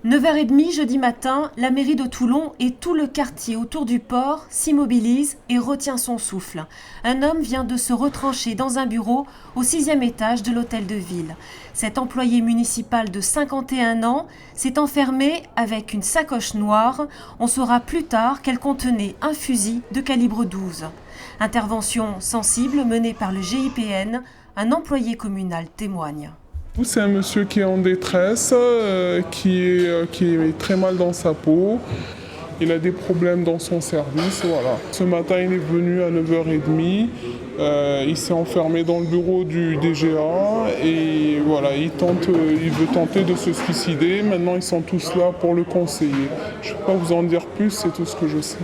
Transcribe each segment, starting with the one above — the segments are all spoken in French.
9h30 jeudi matin, la mairie de Toulon et tout le quartier autour du port s'immobilisent et retient son souffle. Un homme vient de se retrancher dans un bureau au 6e étage de l'hôtel de ville. Cet employé municipal de 51 ans s'est enfermé avec une sacoche noire. On saura plus tard qu'elle contenait un fusil de calibre 12. Intervention sensible menée par le GIPN, un employé communal témoigne. C'est un monsieur qui est en détresse, qui est très mal dans sa peau. Il a des problèmes dans son service. Voilà. Ce matin, il est venu à 9h30. Il s'est enfermé dans le bureau du DGA et voilà, il veut tenter de se suicider. Maintenant, ils sont tous là pour le conseiller. Je ne peux pas vous en dire plus, c'est tout ce que je sais.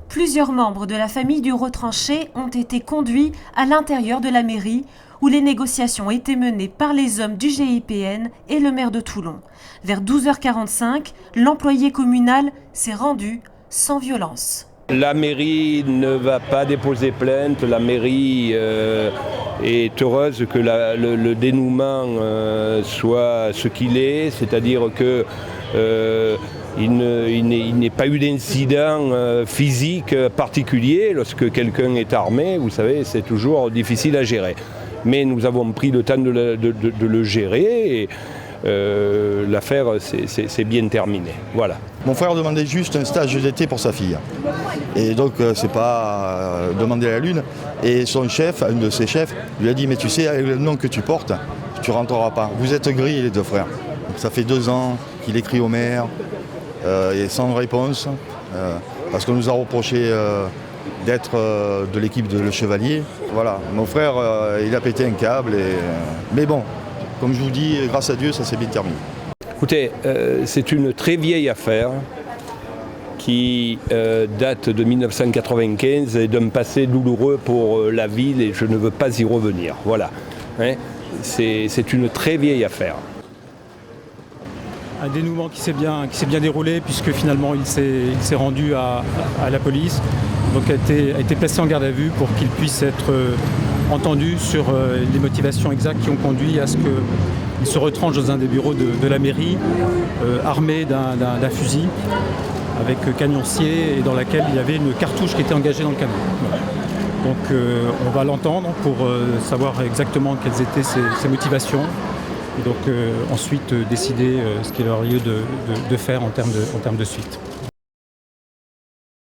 Plusieurs membres de la famille du retranché ont été conduits à l'intérieur de la mairie où les négociations étaient menées par les hommes du GIPN et le maire de Toulon. Vers 12h45, l'employé communal s'est rendu sans violence. La mairie ne va pas déposer plainte. La mairie est heureuse que le dénouement soit ce qu'il est, c'est-à-dire que il n'est pas eu d'incident physique particulier. Lorsque quelqu'un est armé, vous savez, c'est toujours difficile à gérer. Mais nous avons pris le temps de le gérer et l'affaire s'est bien terminée. Voilà. Mon frère demandait juste un stage d'été pour sa fille. Et donc c'est pas demander la lune. Et son chef, un de ses chefs, lui a dit « Mais tu sais, avec le nom que tu portes, tu rentreras pas. Vous êtes gris les deux frères. » Ça fait 2 ans qu'il écrit au maire et sans réponse. Parce qu'on nous a reproché d'être de l'équipe de Le Chevalier. Voilà, mon frère, il a pété un câble. Mais bon, comme je vous dis, grâce à Dieu, ça s'est bien terminé. Écoutez, c'est une très vieille affaire qui date de 1995 et d'un passé douloureux pour la ville et je ne veux pas y revenir. Voilà, hein, c'est une très vieille affaire. Un dénouement qui s'est bien déroulé puisque finalement il s'est rendu à la police. Donc a été placé en garde à vue pour qu'il puisse être entendu sur les motivations exactes qui ont conduit à ce qu'il se retranche dans un des bureaux de la mairie, armé d'un fusil avec canoncier et dans laquelle il y avait une cartouche qui était engagée dans le canon. Voilà. Donc on va l'entendre pour savoir exactement quelles étaient ses motivations et donc ensuite décider ce qu'il aurait lieu de faire en termes de suite.